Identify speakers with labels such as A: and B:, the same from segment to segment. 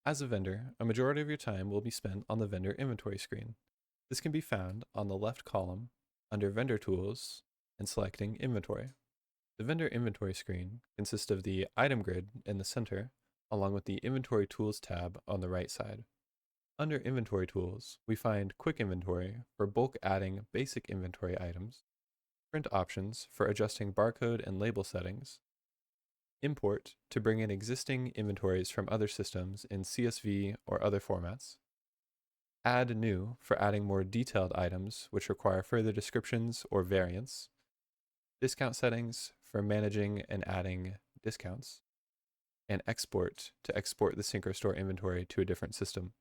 A: As a vendor, a majority of your time will be spent on the vendor inventory screen. This can be found on the left column under Vendor Tools and selecting Inventory. The vendor inventory screen consists of the item grid in the center, along with the Inventory Tools tab on the right side. Under Inventory Tools, we find Quick Inventory for bulk adding basic inventory items, print options for adjusting barcode and label settings, import to bring in existing inventories from other systems in CSV or other formats, add new for adding more detailed items which require further descriptions or variants, discount settings for managing and adding discounts, and export to export the Syncrostore inventory to a different system.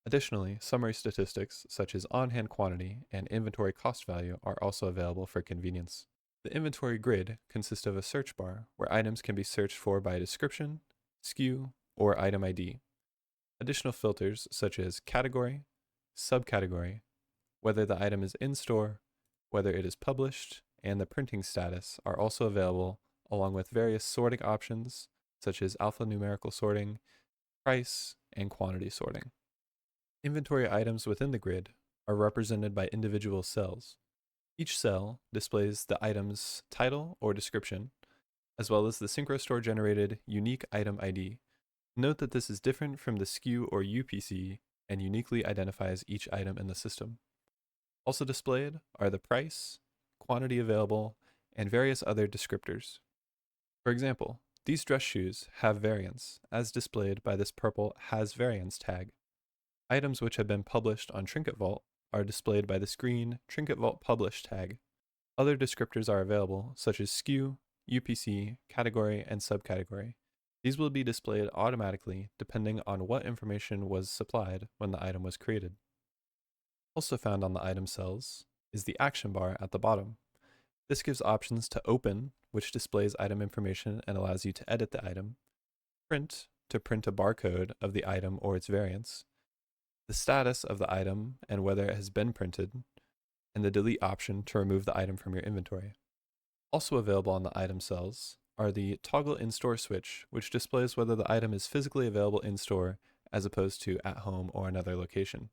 A: Additionally, summary statistics such as on-hand quantity and inventory cost value are also available for convenience. The inventory grid consists of a search bar where items can be searched for by description, SKU, or item ID. Additional filters such as category, subcategory, whether the item is in store, whether it is published, and the printing status are also available, along with various sorting options such as alphanumerical sorting, price, and quantity sorting. Inventory items within the grid are represented by individual cells. Each cell displays the item's title or description, as well as the Syncrostore generated unique item ID. Note that this is different from the SKU or UPC and uniquely identifies each item in the system. Also displayed are the price, quantity available, and various other descriptors. For example, these dress shoes have variants, as displayed by this purple Has Variants tag. Items which have been published on Trinket Vault are displayed by this green Trinket Vault Published tag. Other descriptors are available, such as SKU, UPC, category, and subcategory. These will be displayed automatically depending on what information was supplied when the item was created. Also found on the item cells is the action bar at the bottom. This gives options to open, which displays item information and allows you to edit the item, print to print a barcode of the item or its variants, the status of the item and whether it has been printed, and the delete option to remove the item from your inventory. Also available on the item cells are the toggle in-store switch, which displays whether the item is physically available in-store as opposed to at home or another location.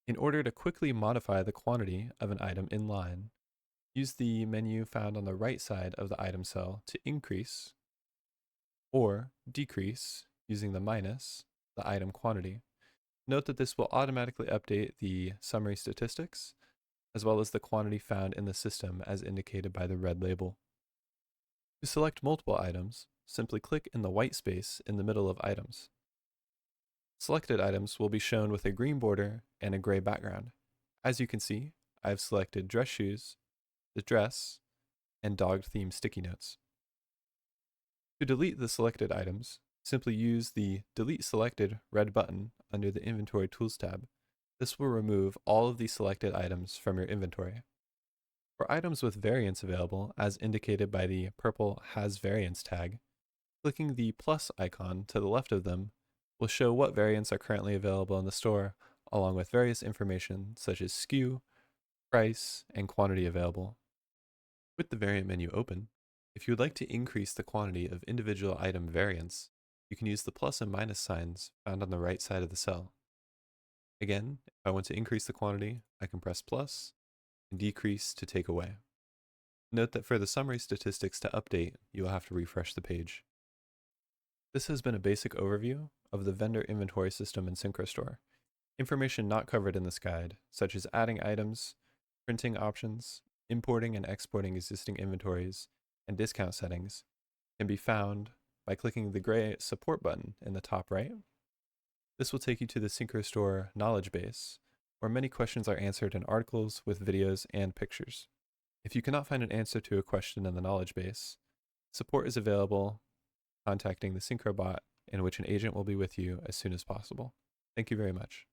A: In order to quickly modify the quantity of an item in line, use the menu found on the right side of the item cell to increase or decrease using the minus the item quantity. Note that this will automatically update the summary statistics as well as the quantity found in the system as indicated by the red label. To select multiple items, simply click in the white space in the middle of items. Selected items will be shown with a green border and a gray background. As you can see, I've selected dress shoes, the dress, and dog themed sticky notes. To delete the selected items, simply use the Delete Selected red button under the Inventory Tools tab. This will remove all of the selected items from your inventory. For items with variants available, as indicated by the purple Has Variants tag, clicking the plus icon to the left of them will show what variants are currently available in the store, along with various information such as SKU, price, and quantity available. With the variant menu open, if you would like to increase the quantity of individual item variants, you can use the plus and minus signs found on the right side of the cell. Again, if I want to increase the quantity, I can press plus and decrease to take away. Note that for the summary statistics to update, you will have to refresh the page. This has been a basic overview of the vendor inventory system in Syncrostore. Information not covered in this guide, such as adding items, printing options, importing and exporting existing inventories, and discount settings, can be found by clicking the gray support button in the top right. This will take you to the Syncrostore knowledge base, where many questions are answered in articles with videos and pictures. If you cannot find an answer to a question in the knowledge base, support is available contacting the SynchroBot, in which an agent will be with you as soon as possible. Thank you very much.